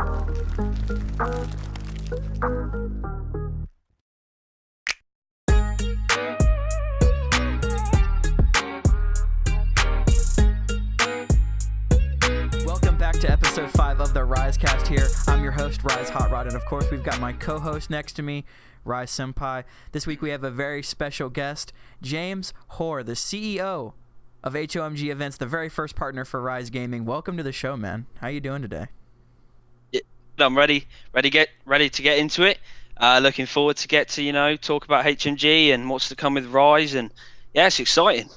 Welcome back to episode 5 of the RIZECast here. I'm your host, Rize Hot Rod, and of course we've got my co-host next to me, Rize Senpai. This week we have a very special guest, James Hoare, the CEO of HOMG Events, the very first partner for RIZE Gaming. Welcome to the show, man. How you doing today? I'm ready to get into it. Looking forward to get to talk about HMG and what's to come with RIZE, and yeah, it's exciting.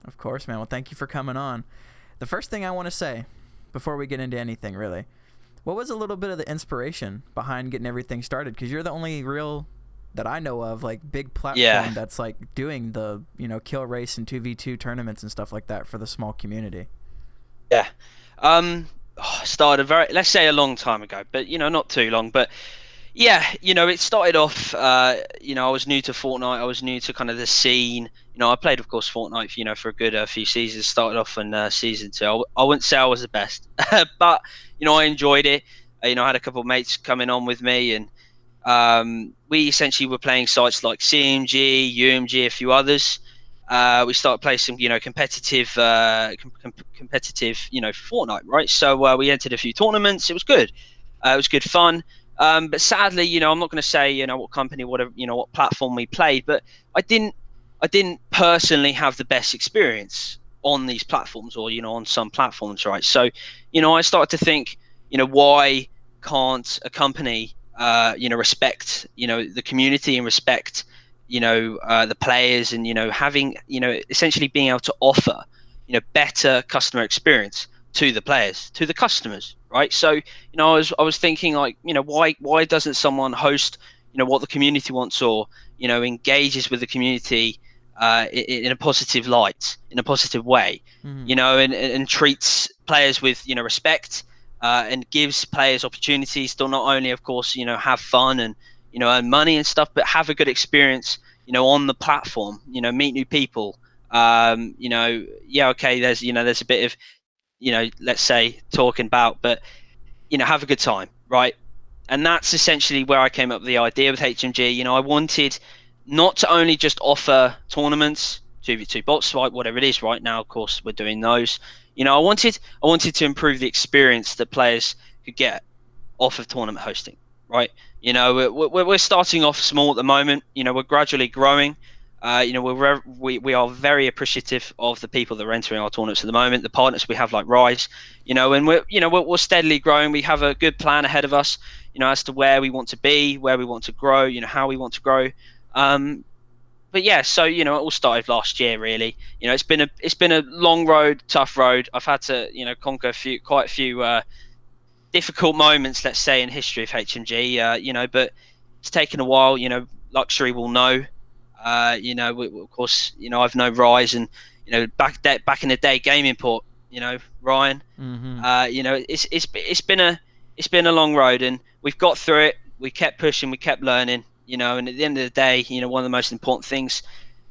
Of course, man. Well, thank you for coming on. The first thing I want to say before we get into anything, really, what was a little bit of the inspiration behind getting everything started? Because you're the only real that I know of big platform that's doing the kill race and 2v2 tournaments and stuff like that for the small community. Yeah. Started let's say a long time ago, but not too long. But yeah, it started off. I was new to Fortnite. I was new to kind of the scene. I played, of course, Fortnite. For a good few seasons. Started off in season 2. I wouldn't say I was the best, but I enjoyed it. I had a couple of mates coming on with me, and we essentially were playing sites like CMG, UMG, a few others. We started playing some, competitive, Fortnite, right? So we entered a few tournaments. It was good. It was good fun. But sadly, I'm not going to say, what company, whatever, what platform we played, but I didn't personally have the best experience on these platforms, or on some platforms, right? So, I started to think, why can't a company, respect, the community and respect, the players, and having, essentially being able to offer, better customer experience to the players, to the customers, right? So, I was thinking why doesn't someone host, what the community wants, or engages with the community in a positive light, in a positive way, and treats players with respect, and gives players opportunities to not only, of course, have fun and earn money and stuff, but have a good experience on the platform, meet new people. Okay, there's there's a bit of let's say talking about, but have a good time, right? And that's essentially where I came up with the idea with HMG. I wanted not to only just offer tournaments, 2v2 bots, right, whatever it is. Right now, of course, we're doing those. I wanted to improve the experience that players could get off of tournament hosting, right? We're starting off small at the moment. We're gradually growing. We are very appreciative of the people that are entering our tournaments at the moment, the partners we have like RIZE, and we're steadily growing. We have a good plan ahead of us, as to where we want to be, where we want to grow, how we want to grow. But yeah, so it all started last year, really. It's been a long road, tough road. I've had to conquer quite a few difficult moments, let's say, in history of HMG. But it's taken a while. Luxury will know. Of course, I've known RIZE, and back in the day, Game Import. Ryan. Mm-hmm. It's been a long road, and we've got through it. We kept pushing, we kept learning. And at the end of the day, one of the most important things,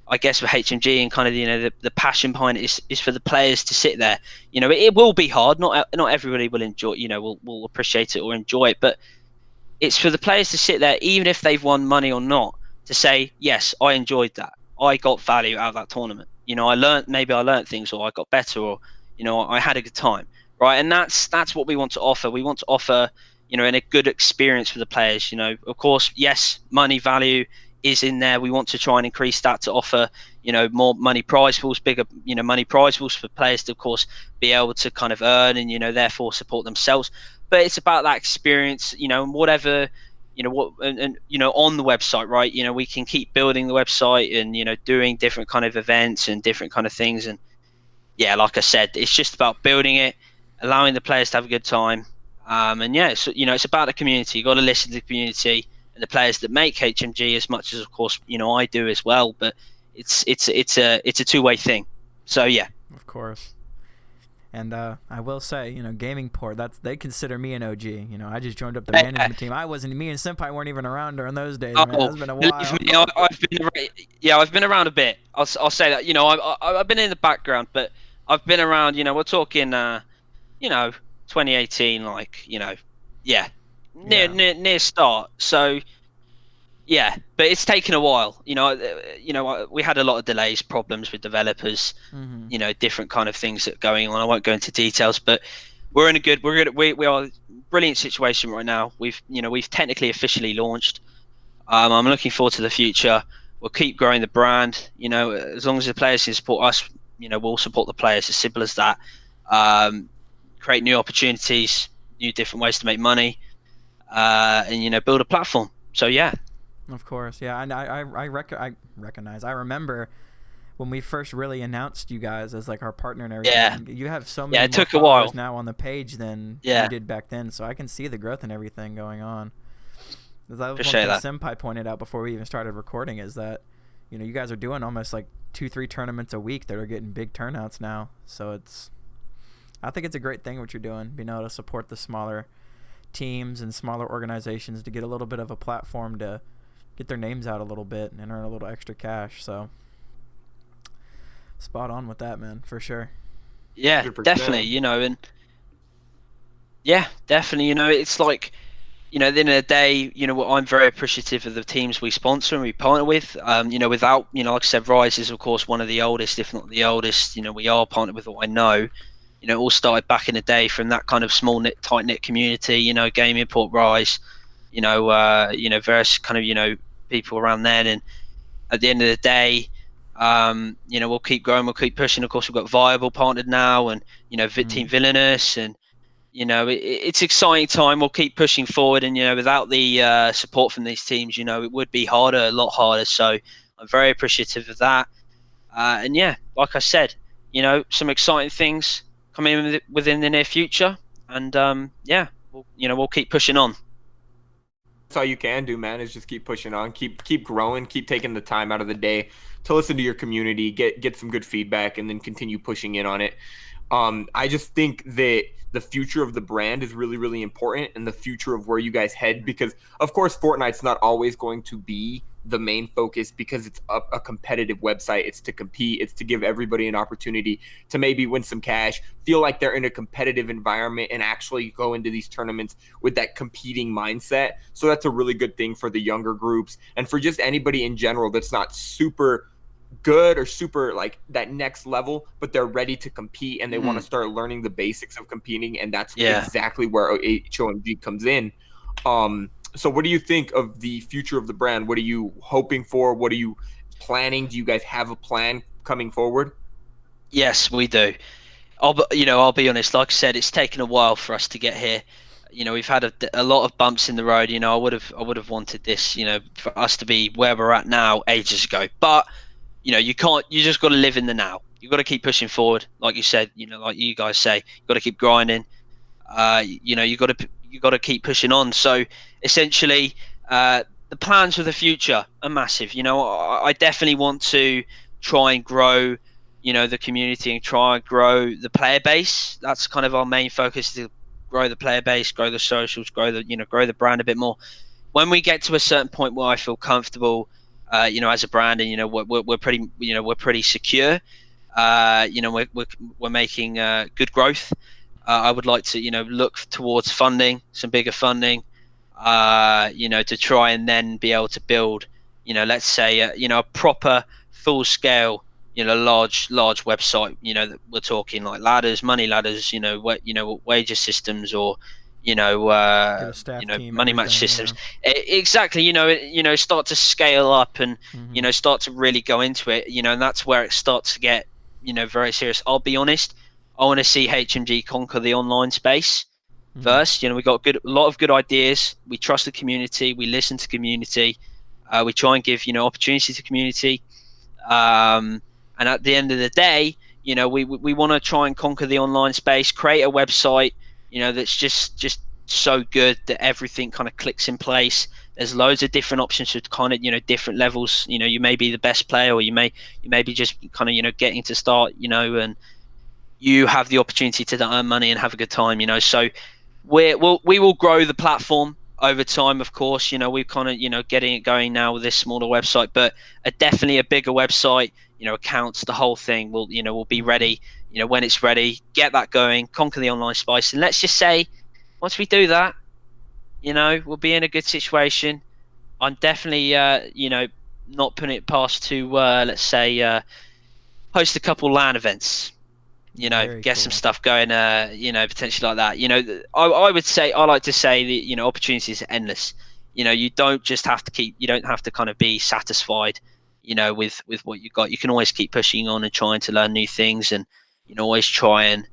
I guess, for HMG and kind of the passion behind it is for the players to sit there. It will be hard. Not everybody will enjoy. Will appreciate it or enjoy it, but it's for the players to sit there, even if they've won money or not, to say, yes, I enjoyed that. I got value out of that tournament. I learned things, or I got better, or I had a good time, right? And that's what we want to offer. We want to offer and a good experience for the players. Of course, yes, money value is in there. We want to try and increase that to offer more money prize pools, bigger money prize pools for players to, of course, be able to kind of earn and therefore support themselves. But it's about that experience, and whatever on the website, right? We can keep building the website and doing different kind of events and different kind of things. And yeah, like I said, it's just about building it, allowing the players to have a good time. And yeah, it's about the community. You got to listen to the community and the players that make HMG as much as, of course, I do as well. But it's a two-way thing. So yeah. Of course. And I will say, Gaming Port, they consider me an OG. I just joined up the management team. Me and Senpai weren't even around during those days, man. It's been a while. I've been around a bit. I'll say that. I've been in the background, but I've been around. We're talking, 2018, Yeah, Yeah. near start. So yeah, but it's taken a while. We had a lot of delays, problems with developers. Mm-hmm. Different kind of things that are going on. I won't go into details, but we are in a brilliant situation right now. We've technically officially launched. I'm looking forward to the future. We'll keep growing the brand. As long as the players can support us, we'll support the players. As simple as that. Um, Create new opportunities, new different ways to make money, and build a platform. So yeah, Of course, yeah, and I recognize. I remember when we first really announced you guys as like our partner and yeah, everything. You have so yeah. many It more took a followers while. now on the page than you Yeah, did back then, so I can see the growth and everything going on. That was one appreciate thing that. Senpai pointed out before we even started recording is that, you guys are doing almost like 2-3 tournaments a week that are getting big turnouts now. So I think it's a great thing what you're doing, being able to support the smaller teams and smaller organizations to get a little bit of a platform to get their names out a little bit and earn a little extra cash. So spot on with that, man, for sure. Yeah, definitely. 100%. And yeah, definitely. It's like at the end of the day, I'm very appreciative of the teams we sponsor and we partner with. Without, like I said, Rise is of course one of the oldest, if not the oldest. We are partnered with what I know. It all started back in the day from that kind of small knit, tight knit community. Game Import Rise. Various kind of people around then. And at the end of the day, we'll keep growing, we'll keep pushing. Of course, we've got Viable partnered now, and Team Villainous, and it's exciting time. We'll keep pushing forward, and without the support from these teams, it would be harder, a lot harder. So I'm very appreciative of that. And yeah, like I said, some exciting things coming within the near future, and yeah, we'll keep pushing on. That's all you can do, man, is just keep pushing on, keep growing, keep taking the time out of the day to listen to your community, get some good feedback, and then continue pushing in on it. I just think that the future of the brand is really, really important, and the future of where you guys head, because of course Fortnite's not always going to be the main focus, because it's a competitive website. It's to compete. It's to give everybody an opportunity to maybe win some cash, feel like they're in a competitive environment, and actually go into these tournaments with that competing mindset. So that's a really good thing for the younger groups and for just anybody in general that's not super good or super like that next level, but they're ready to compete and they want to start learning the basics of competing. And that's Yeah. exactly where HOMG comes in. So what do you think of the future of the brand? What are you hoping for? What are you planning? Do you guys have a plan coming forward? Yes, we do. I'll be honest. Like I said, it's taken a while for us to get here. We've had a lot of bumps in the road. I would have wanted this, for us to be where we're at now ages ago. But you can't. You just got to live in the now. You've got to keep pushing forward, like you said. Like you guys say, you've got to keep grinding. You got to keep pushing on. So essentially, the plans for the future are massive. I definitely want to try and grow, the community and try and grow the player base. That's kind of our main focus, to grow the player base, grow the socials, grow the brand a bit more. When we get to a certain point where I feel comfortable, as a brand, and we're pretty secure. We're making good growth. I would like to, look towards funding, some bigger funding, to try and then be able to build, let's say, a proper full scale, large website, that we're talking like ladders, money ladders, wages systems, or, Get a staff team, money match everything. systems. Yeah. Exactly. Start to scale up and, Mm-hmm. start to really go into it, and that's where it starts to get, very serious. I'll be honest. I want to see HMG conquer the online space Mm-hmm. first. We got a lot of good ideas. We trust the community. We listen to community. We try and give opportunity to community. And at the end of the day, we want to try and conquer the online space. Create a website, that's just so good that everything kind of clicks in place. There's loads of different options for kind of different levels. You may be the best player, or you may be just kind of getting to start. And you have the opportunity to earn money and have a good time. So we will grow the platform over time, of course. We're kind of getting it going now with this smaller website, but definitely a bigger website, accounts, the whole thing will be ready, when it's ready. Get that going, conquer the online space, and let's just say once we do that, we'll be in a good situation. I'm definitely, not putting it past to, let's say, host a couple LAN events. Very Get some cool. stuff going. Potentially like that. I would say, I like to say that opportunities are endless. You don't just have to you don't have to kind of be satisfied, with what you got. You can always keep pushing on and trying to learn new things, and always try and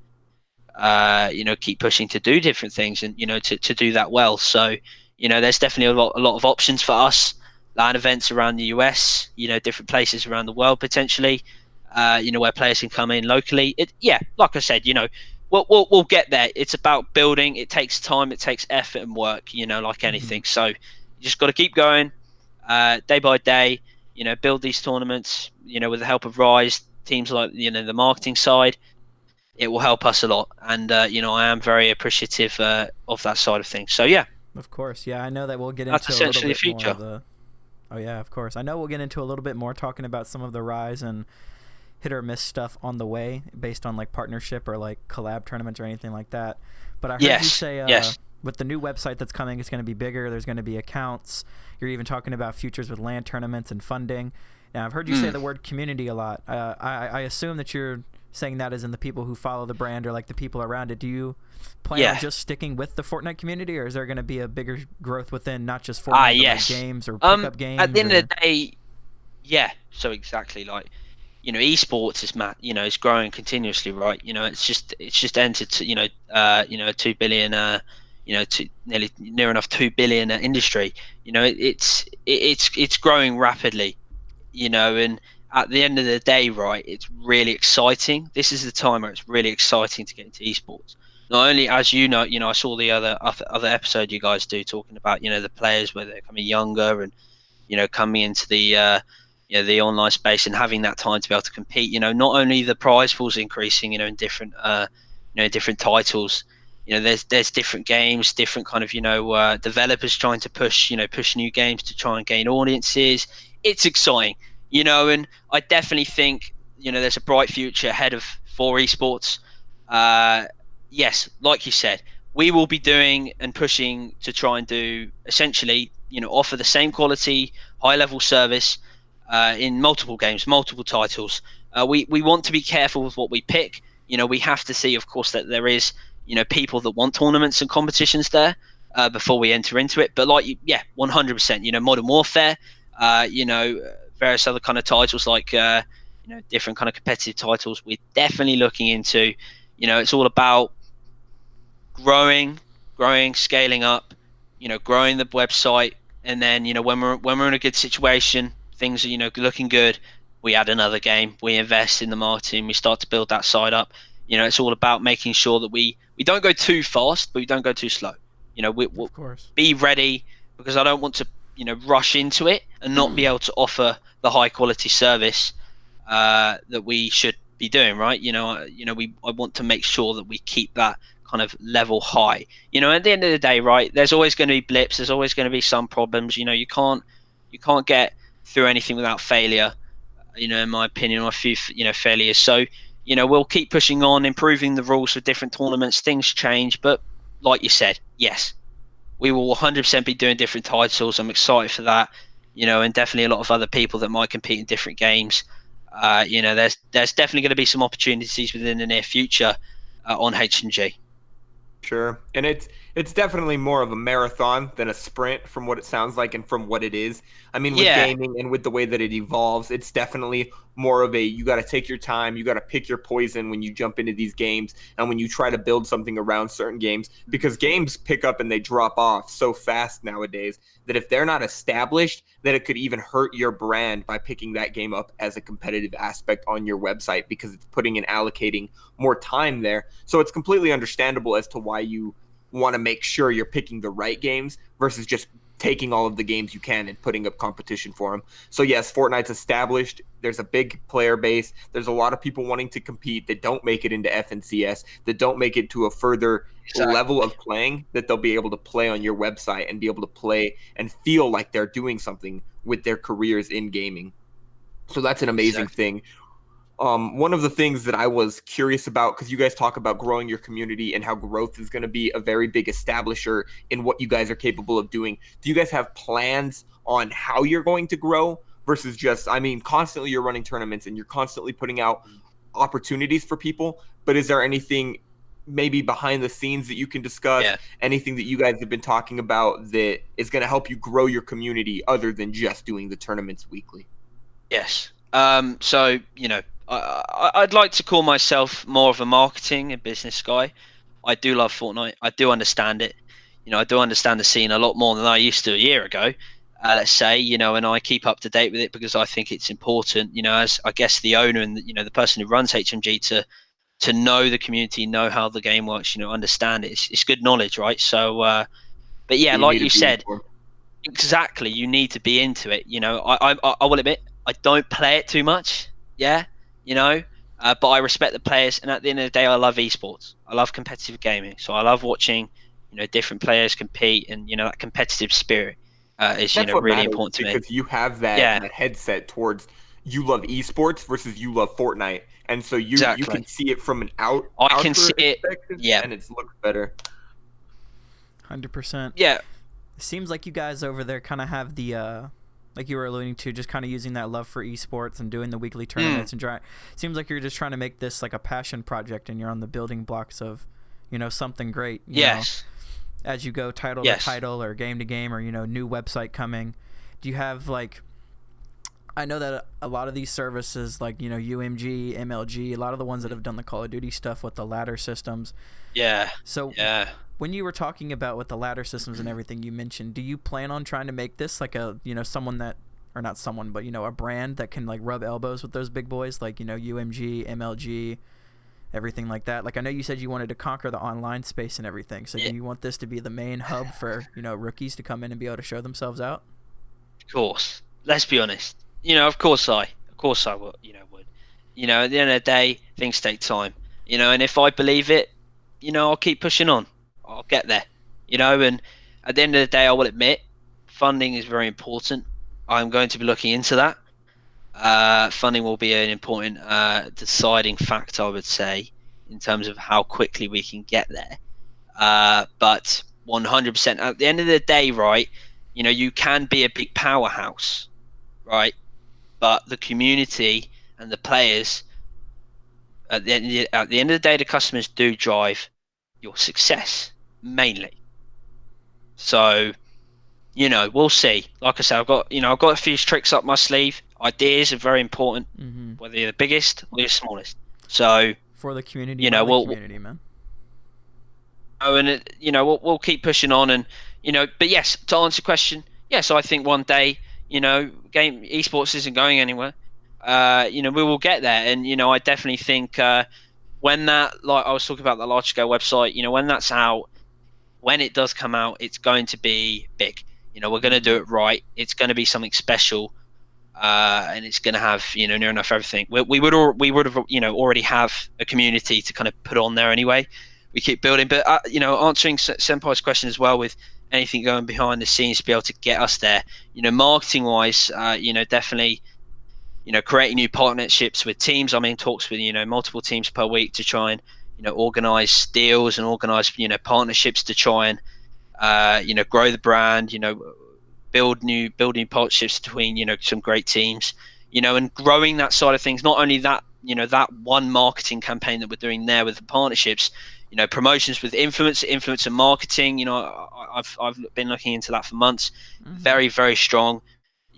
keep pushing to do different things, and to do that well. So there's definitely a lot of options for us. LAN events around the US, different places around the world potentially, where players can come in locally. Like I said, we'll get there. It's about building. It takes time, it takes effort and work, like anything. So you just got to keep going, day by day. Build these tournaments, with the help of RIZE teams, like the marketing side. It will help us a lot, and I am very appreciative of that side of things. So yeah, Of course, yeah. I know that we'll get that's into a little essentially the bit more future. of the. Oh yeah, of course. I know we'll get into a little bit more talking about some of the Rise and hit or miss stuff on the way, based on like partnership or like collab tournaments or anything like that. But I heard you Yes, say yes, with the new website that's coming, it's going to be bigger. There's going to be accounts. You're even talking about futures with LAN tournaments and funding. Now I've heard you say the word community a lot. I assume that you're saying that as in the people who follow the brand or like the people around it. Do you plan on yeah. just sticking with the Fortnite community, or is there going to be a bigger growth within not just Fortnite but like Yes. games or pickup At the games end of or? the day, yeah. So exactly, like esports is growing continuously, right? It's just entered to a 2 billion nearly near enough 2 billion industry. It's growing rapidly, and at the end of the day, right, it's really exciting. This is the time where it's really exciting to get into esports. Not only, as I saw the other episode you guys do talking about the players where they're coming younger and coming into the online space and having that time to be able to compete. Not only the prize pools increasing, in different different titles. There's different games, different kind of developers trying to push new games to try and gain audiences. It's exciting, and I definitely think there's a bright future ahead of for esports. Uh, yes, like you said, we will be doing and pushing to try and do essentially offer the same quality, high level service in multiple games, multiple titles. We want to be careful with what we pick. We have to see, of course, that there is people that want tournaments and competitions there before we enter into it. But 100%. Modern Warfare. Various other kind of titles like different kind of competitive titles. We're definitely looking into. It's all about growing, scaling up. Growing the website, and then when we're in a good situation, things are looking good. We add another game. We invest in the marketing. We start to build that side up. It's all about making sure that we don't go too fast, but we don't go too slow. We'll Of course. be ready, because I don't want to rush into it and not be able to offer the high quality service that we should be doing, right? I want to make sure that we keep that kind of level high. At the end of the day, right, there's always going to be blips. There's always going to be some problems. You can't get through anything without failure. In my opinion, or a few failures. So we'll keep pushing on, improving the rules for different tournaments. Things change, but like you said, yes, we will 100% be doing different titles. I'm excited for that. And definitely a lot of other people that might compete in different games. There's definitely going to be some opportunities within the near future on H&G. Sure. And it's definitely more of a marathon than a sprint from what it sounds like and from what it is. I mean, with Yeah, gaming and with the way that it evolves, it's definitely more of a you got to take your time, you got to pick your poison when you jump into these games and when you try to build something around certain games, because games pick up and they drop off so fast nowadays that if they're not established, that it could even hurt your brand by picking that game up as a competitive aspect on your website, because it's putting and allocating more time there. So it's completely understandable as to why you want to make sure you're picking the right games versus just taking all of the games you can and putting up competition for them. So yes, Fortnite's established. There's a big player base. There's a lot of people wanting to compete that don't make it into FNCS, that don't make it to a further exactly. level of playing, that they'll be able to play on your website and be able to play and feel like they're doing something with their careers in gaming. So that's an amazing Exactly. thing. One of the things that I was curious about, because you guys talk about growing your community and how growth is going to be a very big establisher in what you guys are capable of doing. Do you guys have plans on how you're going to grow versus just, I mean, constantly you're running tournaments and you're constantly putting out opportunities for people, but is there anything maybe behind the scenes that you can discuss, anything that you guys have been talking about that is going to help you grow your community other than just doing the tournaments weekly? Yes. So, I'd like to call myself more of a marketing and business guy. I do love Fortnite. I do understand it. I do understand the scene a lot more than I used to a year ago. Let's say, and I keep up to date with it because I think it's important, as I guess the owner and, the person who runs HMG to know the community, know how the game works, understand it. It's good knowledge, right? So, but yeah, like you said, exactly, you need to be into it. I will admit, I don't play it too much. Yeah, but I respect the players, and at the end of the day, I love esports. I love competitive gaming, so I love watching, different players compete, and that competitive spirit is That's what really matters, important to me. because you have that headset towards you love esports versus you love Fortnite, and so you can see it from an I can see it. Yeah, and it looks better. 100%. Yeah. It seems like you guys over there kind of have the like you were alluding to, just kind of using that love for esports and doing the weekly tournaments and seems like you're just trying to make this like a passion project, and you're on the building blocks of, something great. You know, as you go title to title or game to game, or new website coming. Do you have like? I know that a lot of these services like UMG, MLG, a lot of the ones that have done the Call of Duty stuff with the ladder systems. Yeah. So when you were talking about with the ladder systems and everything you mentioned, do you plan on trying to make this like a someone that, or not someone, but a brand that can like rub elbows with those big boys like UMG, MLG, everything like that? Like I know you said you wanted to conquer the online space and everything. So do you want this to be the main hub for rookies to come in and be able to show themselves out? Of course. Let's be honest. Of course I would. At the end of the day, things take time. And if I believe it, I'll keep pushing on. I'll get there. And at the end of the day, I will admit, funding is very important. I'm going to be looking into that. Funding will be an important deciding factor, I would say, in terms of how quickly we can get there. But 100%, at the end of the day, right, you can be a big powerhouse, right? But the community and the players, at the end of the day, the customers do drive your success mainly. So, we'll see. Like I said, I've got a few tricks up my sleeve. Ideas are very important, whether you're the biggest or you're the smallest. So for the community, community, man. Oh, and we'll keep pushing on, and but yes, to answer your question, yes, I think one day, game esports isn't going anywhere. We will get there, and I definitely think when that, like I was talking about the large scale website, when that's out, when it does come out, it's going to be big. We're going to do it right. It's going to be something special, and it's going to have near enough everything. We would have already have a community to kind of put on there anyway. We keep building, but answering Senpai's question as well, with anything going behind the scenes to be able to get us there. Marketing wise, definitely, creating new partnerships with teams. I'm in talks with multiple teams per week to try and organize deals and organize partnerships to try and grow the brand. Build new partnerships between some great teams. And growing that side of things. Not only that, that one marketing campaign that we're doing there with the partnerships. Promotions with influencer marketing. I've been looking into that for months. Very, very strong.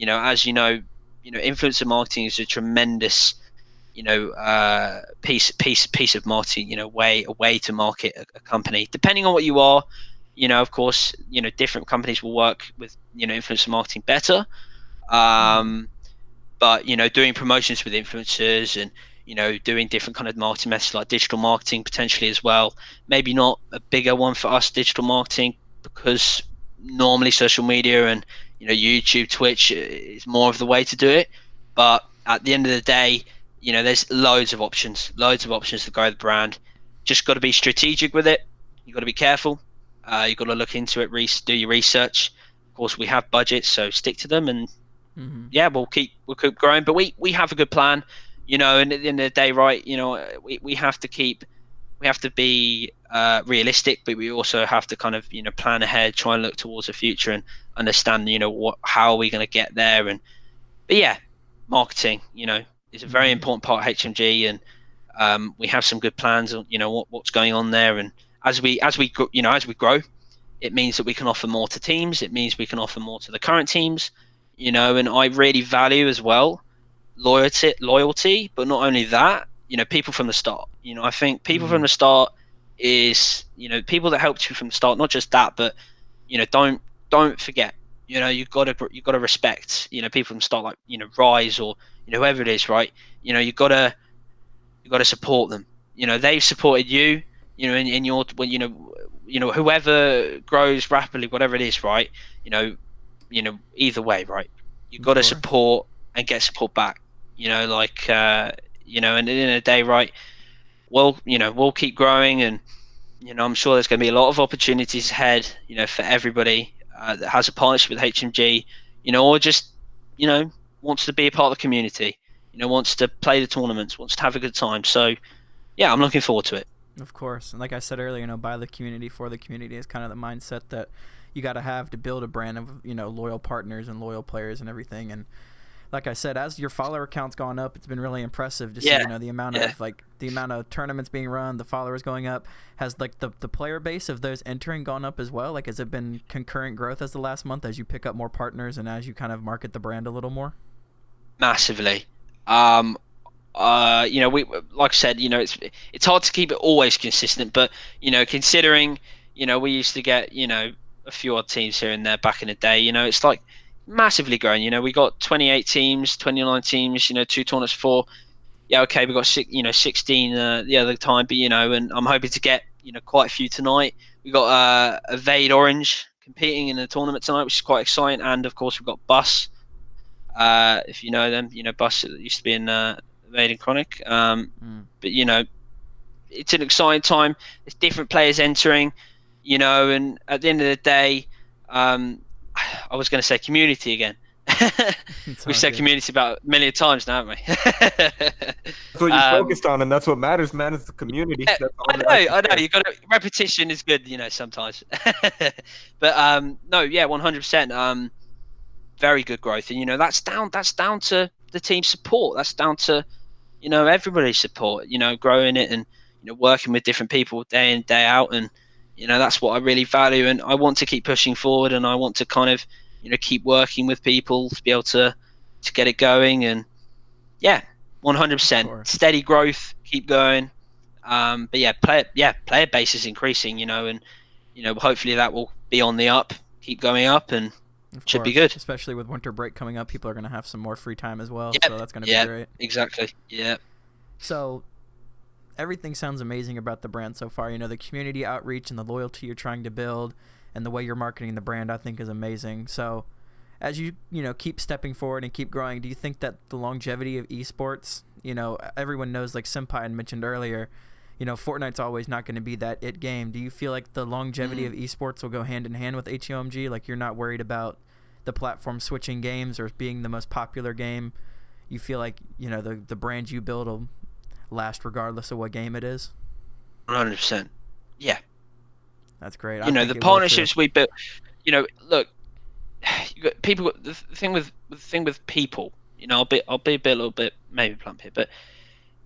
As influencer marketing is a tremendous, piece of marketing. A way to market a company. Depending on what you are, of course, different companies will work with influencer marketing better. But doing promotions with influencers and doing different kind of marketing methods like digital marketing potentially as well. Maybe not a bigger one for us, digital marketing, because normally social media and YouTube, Twitch is more of the way to do it. But at the end of the day, there's loads of options to grow the brand. Just got to be strategic with it. You got to be careful. You got to look into it, do your research. Of course, we have budgets, so stick to them, and we'll keep growing. But we have a good plan. you know, and at the end of the day, right, you know, we have to be realistic, but we also have to kind of, you know, plan ahead, try and look towards the future and understand, you know, how are we going to get there. And but yeah, marketing, you know, is a very important part of HMG, and we have some good plans on, you know, what's going on there. And as we you know, as we grow, it means that we can offer more to teams. It means we can offer more to the current teams, you know. And I really value as well loyalty, but not only that, you know, people from the start. You know, I think people from the start is, you know, people that helped you from the start. Not just that, but you know, don't forget. You know, you gotta respect. You know, people from the start, like, you know, Rise or, you know, whoever it is, right? You know, you gotta support them. You know, they've supported you. You know, in your, when you know, whoever grows rapidly, whatever it is, right? You know, either way, right? You got to support and get support back. You know, like you know, and at the end of the day, right? Well, you know, we'll keep growing, and you know, I'm sure there's going to be a lot of opportunities ahead. You know, for everybody that has a partnership with HMG, you know, or just, you know, wants to be a part of the community. You know, wants to play the tournaments, wants to have a good time. So, yeah, I'm looking forward to it. Of course. And like I said earlier, you know, by the community, for the community is kind of the mindset that you got to have to build a brand of, you know, loyal partners and loyal players and everything. And like I said, as your follower count's gone up, it's been really impressive to see, you know, the amount of tournaments being run, the followers going up. Has like the player base of those entering gone up as well? Like, has it been concurrent growth as the last month as you pick up more partners and as you kind of market the brand a little more? Massively. You know, we, like I said, you know, it's hard to keep it always consistent, but you know, considering, you know, we used to get, you know, a few odd teams here and there back in the day, you know, it's like massively growing. You know, we got 28 teams, 29 teams, you know, 2 tournaments, 4. Yeah, okay, we got 16 the other time, but you know, and I'm hoping to get, you know, quite a few tonight. We got Evade Orange competing in the tournament tonight, which is quite exciting, and of course we've got Bus. If you know them, you know, Bus used to be in Evade and Chronic. But you know, it's an exciting time. There's different players entering, you know, and at the end of the day, I was going to say community again. We've said community about a million times now, haven't we? That's what you focused on, and that's what matters, man. Is the community. Yeah, I know. You got repetition is good, you know, sometimes. But no, yeah, 100%. Very good growth, and you know, that's down to the team support. That's down to, you know, everybody's support. You know, growing it and, you know, working with different people day in, day out, and you know, that's what I really value, and I want to keep pushing forward, and I want to kind of, you know, keep working with people to be able to get it going. And yeah, 100% steady growth, keep going. But yeah, player base is increasing, you know, and you know, hopefully that will be on the up, keep going up, and should be good. Especially with winter break coming up, people are going to have some more free time as well. Yep. So that's going to be great. Exactly. Yeah. So everything sounds amazing about the brand so far. You know, the community outreach and the loyalty you're trying to build and the way you're marketing the brand, I think, is amazing. So as you know, keep stepping forward and keep growing, do you think that the longevity of esports, you know, everyone knows, like Senpai had mentioned earlier, you know, Fortnite's always not going to be that it game. Do you feel like the longevity of esports will go hand in hand with HOMG? Like, you're not worried about the platform switching games or being the most popular game? You feel like, you know, the brand you build will last regardless of what game it is? 100%. Yeah. That's great. You know, the partnerships we built, you know, look, you got people, the thing with people, you know, I'll be a little bit maybe plump here, but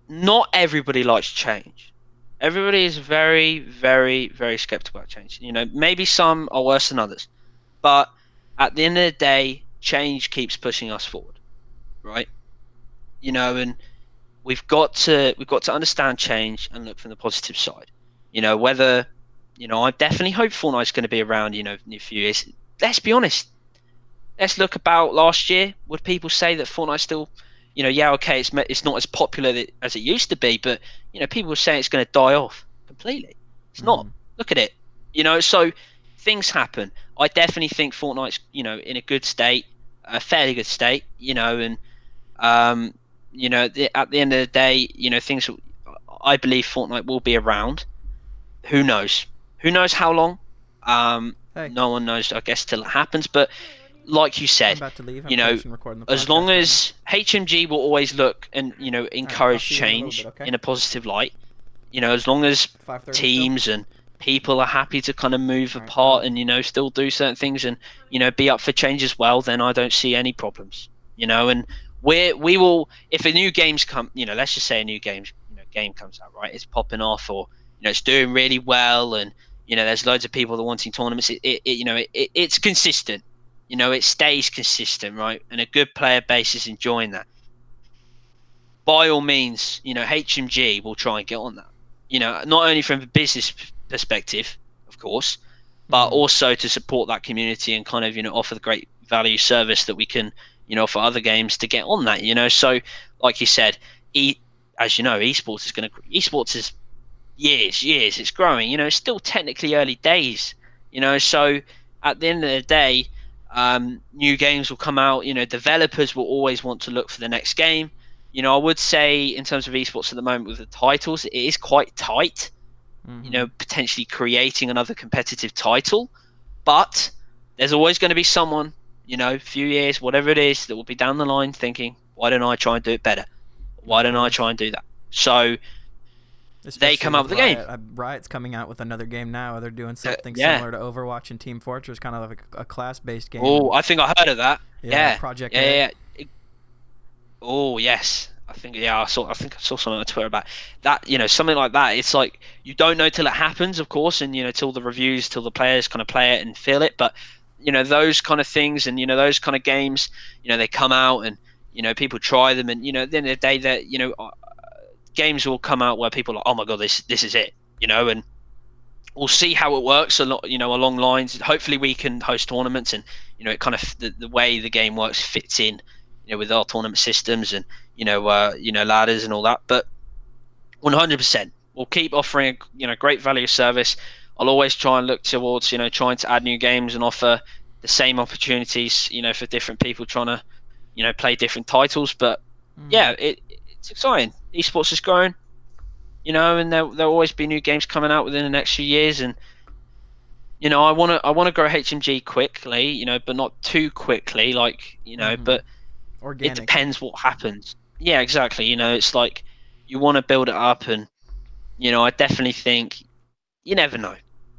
not everybody likes change. Everybody is very, very, very skeptical about change. You know, maybe some are worse than others, but at the end of the day, change keeps pushing us forward, right? You know, and we've got to understand change and look from the positive side. You know, whether, you know, I definitely hope Fortnite's going to be around, you know, in a few years. Let's be honest. Let's look about last year. Would people say that Fortnite still, you know, yeah, okay, it's not as popular as it used to be, but you know, people were saying it's going to die off completely. It's not. Look at it. You know, so things happen. I definitely think Fortnite's, you know, in a good state, a fairly good state. You know, and you know, at the end of the day, you know, things. I believe Fortnite will be around. Who knows? Who knows how long? No one knows, I guess, till it happens. But like you I'm said, about to leave. I'm you know, finishing recording the as podcast long right as HMG will always look and, you know, I'll encourage see you in a little change bit, okay? in a positive light, you know, as long as 5:30 teams and people are happy to kind of move All right, apart and, you know, still do certain things and, you know, be up for change as well, then I don't see any problems, you know. And we will, if a new game's come, you know, let's just say a new game comes out, right? It's popping off, or, you know, it's doing really well, and, you know, there's loads of people that are wanting tournaments. It's consistent, you know, it stays consistent, right? And a good player base is enjoying that. By all means, you know, HMG will try and get on that. You know, not only from a business perspective, of course, but also to support that community and kind of, you know, offer the great value service that we can, you know, for other games to get on that, you know. So, like you said, as you know, esports is years, it's growing, you know, it's still technically early days, you know. So at the end of the day, new games will come out, you know, developers will always want to look for the next game. You know, I would say in terms of esports at the moment with the titles, it is quite tight, you know, potentially creating another competitive title, but there's always going to be someone, you know, a few years, whatever it is, that will be down the line thinking, why don't I try and do it better? Why don't I try and do that? So Especially they come up with a game. Riot's coming out with another game now. They're doing something Yeah. similar to Overwatch and Team Fortress, kind of like a class-based game. Oh, I think I heard of that. Yeah. Project Yeah. Oh, yes. I think I saw something on Twitter about that. You know, something like that. It's like you don't know till it happens, of course, and, you know, till the reviews, till the players kind of play it and feel it. But, you know, those kind of things and, you know, those kind of games, you know, they come out and, you know, people try them, and, you know, at the end of the day, that, you know, games will come out where people are like, oh my god, this is it, you know. And we'll see how it works a lot, you know, along lines. Hopefully we can host tournaments, and, you know, it kind of the way the game works fits in, you know, with our tournament systems and, you know, ladders and all that. But 100%, we'll keep offering, you know, great value service. I'll always try and look towards, you know, trying to add new games and offer the same opportunities, you know, for different people trying to, you know, play different titles. But yeah, it's exciting. Esports is growing, you know, and there'll always be new games coming out within the next few years. And, you know, I wanna grow HMG quickly, you know, but not too quickly, like, you know, but organic. it depends what happens. Yeah, exactly. You know, it's like you want to build it up, and, you know, I definitely think you never know.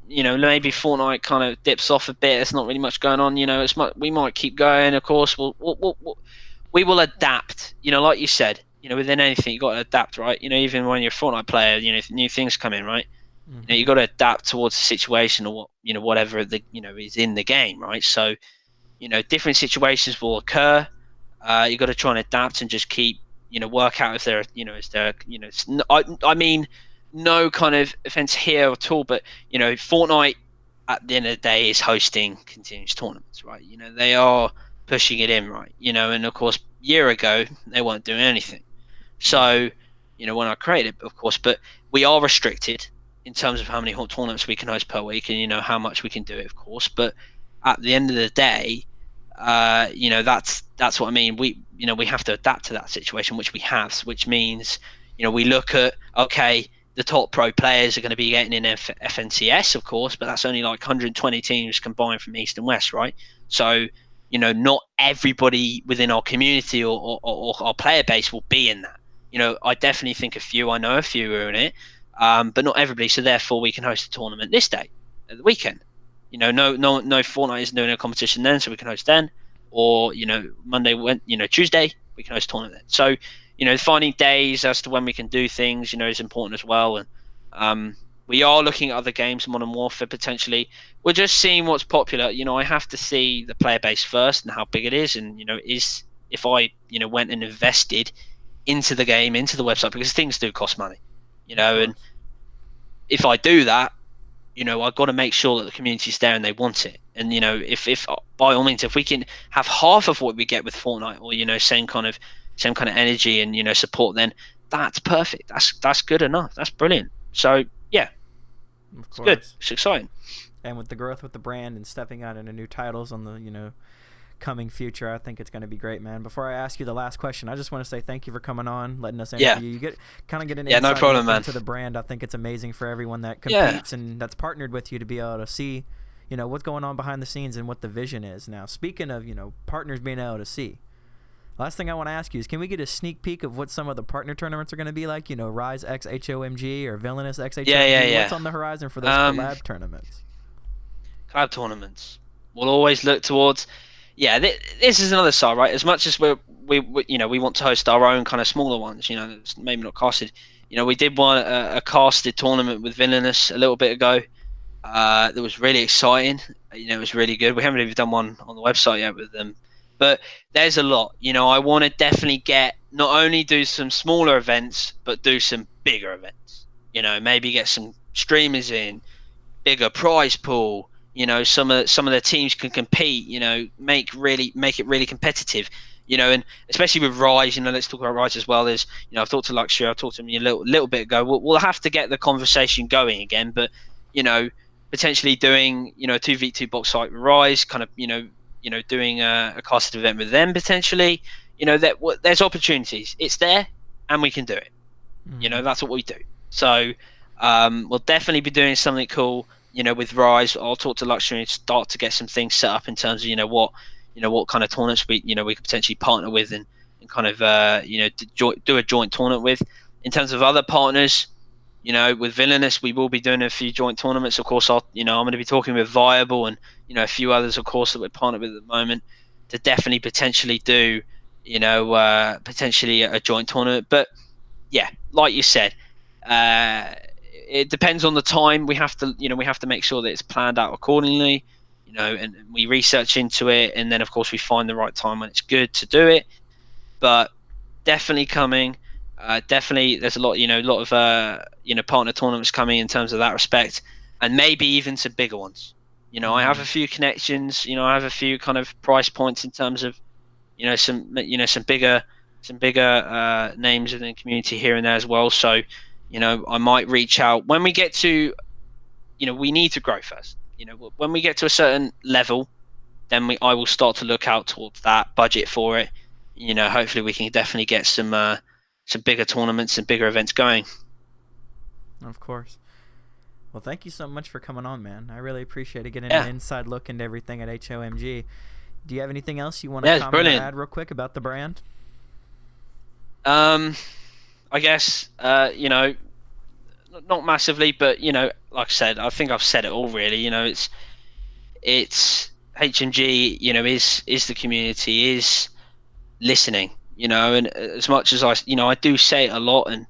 You know, maybe Fortnite kind of dips off a bit. There's not really much going on. You know, we might keep going. Of course, we will adapt. You know, like you said, you know, within anything you got to adapt, right? You know, even when you're a Fortnite player, you know, new things come in, right? You know, you got to adapt towards the situation or what, you know, whatever the, you know, is in the game, right? So, you know, different situations will occur. You got to try and adapt and just keep, you know, work out if there, you know, I mean, no kind of offense here at all, but, you know, Fortnite at the end of the day is hosting continuous tournaments, right? You know, they are pushing it in, right? You know, and of course, a year ago they weren't doing anything. So, you know, when I created, of course, but we are restricted in terms of how many tournaments we can host per week, and, you know, how much we can do it, of course. But at the end of the day, you know, that's what I mean. We have to adapt to that situation, which we have, which means, you know, we look at, okay, the top pro players are going to be getting in FNCS, of course, but that's only like 120 teams combined from East and West, right? So, you know, not everybody within our community or our player base will be in that. You know, I definitely think I know a few are in it, but not everybody. So therefore, we can host a tournament this day, at the weekend. You know, no Fortnite isn't doing a competition then, so we can host then. Or, you know, Tuesday, we can host a tournament then. So, you know, finding days as to when we can do things, you know, is important as well. And we are looking at other games, Modern Warfare potentially. We're just seeing what's popular. You know, I have to see the player base first and how big it is. And, you know, if I, you know, went and invested into the game, into the website, because things do cost money, you know, and if I do that, you know, I've got to make sure that the community's there and they want it. And, you know, if by all means, if we can have half of what we get with Fortnite, or, you know, same kind of energy and, you know, support, then that's perfect. That's good enough. That's brilliant. So yeah, it's good. It's exciting. And with the growth with the brand and stepping out into new titles on the, you know, coming future, I think it's going to be great, man. Before I ask you the last question, I just want to say thank you for coming on, letting us interview you. You get an insight no problem, into the brand. I think it's amazing for everyone that competes and that's partnered with you to be able to see, what's going on behind the scenes and what the vision is. Now, speaking of, partners being able to see, last thing I want to ask you is, can we get a sneak peek of what some of the partner tournaments are going to be like? RIZE X HOMG or Villainous X HOMG? Yeah. What's on the horizon for those collab tournaments? Collab tournaments. We'll always look towards. Yeah, this is another side, right? As much as we want to host our own kind of smaller ones, that's maybe not casted. We did a casted tournament with Villainous a little bit ago. That was really exciting. It was really good. We haven't even done one on the website yet with them. But there's a lot. I want to definitely not only do some smaller events, but do some bigger events. Maybe get some streamers in, bigger prize pool. Some of the teams can compete. Make it really competitive. And especially with RIZE. Let's talk about RIZE as well. There's, I've talked to Luxury. I talked to him a little bit ago. We'll have to get the conversation going again. But potentially doing a 2v2 box fight with RIZE, kind of doing a casted event with them potentially. There's opportunities. It's there, and we can do it. That's what we do. So we'll definitely be doing something cool. With RIZE, I'll talk to Luxury and start to get some things set up in terms of what kind of tournaments we could potentially partner with and kind of do a joint tournament with. In terms of other partners, with Villainous, we will be doing a few joint tournaments. Of course, I'm going to be talking with Viable and a few others, of course, that we're partnered with at the moment to definitely potentially do potentially a joint tournament. But yeah, like you said, it depends on the time. We have to make sure that it's planned out accordingly, and we research into it, and then of course we find the right time when it's good to do it. But definitely coming. Definitely, there's a lot of partner tournaments coming in terms of that respect, and maybe even some bigger ones. I have a few connections. I have a few kind of price points in terms of, some bigger names in the community here and there as well. So, I might reach out when we get to, we need to grow first. When we get to a certain level, then I will start to look out towards that budget for it. Hopefully we can definitely get some bigger tournaments and bigger events going. Of course. Well, thank you so much for coming on, man. I really appreciate it, getting an inside look into everything at HOMG. Do you have anything else you want to comment or add real quick about the brand? I guess, not massively, but, like I said, I think I've said it all really. It's HMG, is the community, is listening. And as much as I do say it a lot, and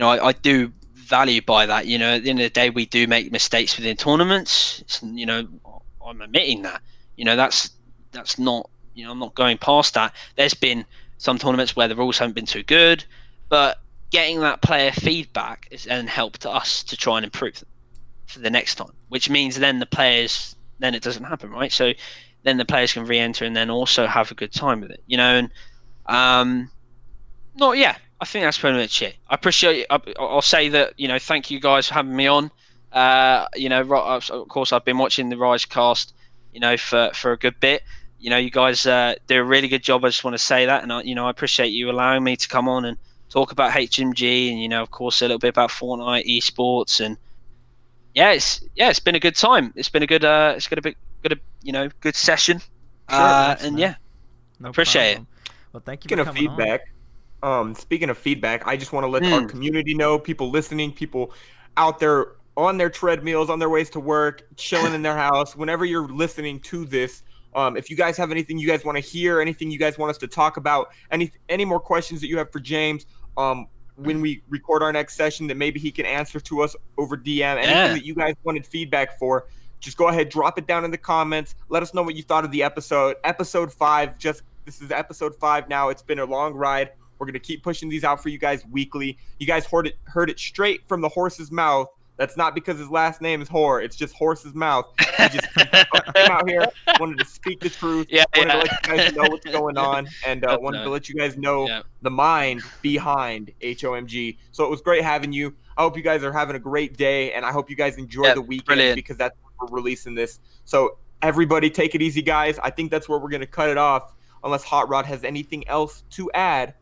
I do value by that. At the end of the day, we do make mistakes within tournaments. I'm admitting that. That's not. I'm not going past that. There's been some tournaments where the rules haven't been too good, but getting that player feedback has then helped us to try and improve for the next time. Which means then it doesn't happen, right? So then the players can re-enter and then also have a good time with it. I think that's pretty much it. I appreciate it. I'll say that, thank you guys for having me on. Of course, I've been watching the RIZEcast, for a good bit. You guys do a really good job. I just want to say that. And, I appreciate you allowing me to come on and talk about HMG and, of course, a little bit about Fortnite, esports. And, it's been a good time. It's been a good, good session. Sure, no appreciate problem. Well, thank you for coming on. Speaking of feedback, I just want to let our community know, people listening, people out there on their treadmills, on their ways to work, chilling in their house, whenever you're listening to this, if you guys have anything you guys want to hear, anything you guys want us to talk about, any more questions that you have for James, when we record our next session that maybe he can answer to us over DM, anything that you guys wanted feedback for, just go ahead, drop it down in the comments. Let us know what you thought of the episode. Episode 5, this is episode 5 now. It's been a long ride. We're going to keep pushing these out for you guys weekly. You guys heard it straight from the horse's mouth. That's not because his last name is Whore. It's just horse's mouth. He just came out here, wanted to speak the truth, wanted to let you guys know what's going on, and wanted to let you guys know the mind behind HOMG. So it was great having you. I hope you guys are having a great day, and I hope you guys enjoy the weekend because that's when we're releasing this. So everybody take it easy, guys. I think that's where we're going to cut it off unless Hot Rod has anything else to add.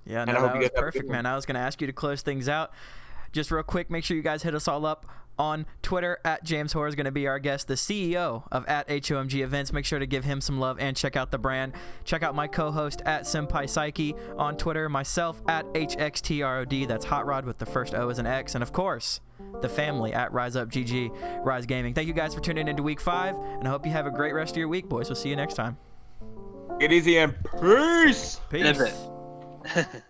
Yeah, no, that was perfect, man. I was going to ask you to close things out. Just real quick, make sure you guys hit us all up On Twitter, at James Hoare is going to be our guest, the CEO of at HOMG Events. Make sure to give him some love and check out the brand. Check out my co-host at Senpai Psyche on Twitter, myself at HXTROD, that's Hot Rod with the first O as an X, and of course, the family at Rise Up GG, Rise Gaming. Thank you guys for tuning into week 5, and I hope you have a great rest of your week, boys. We'll see you next time. Get easy and peace. Peace. Live it.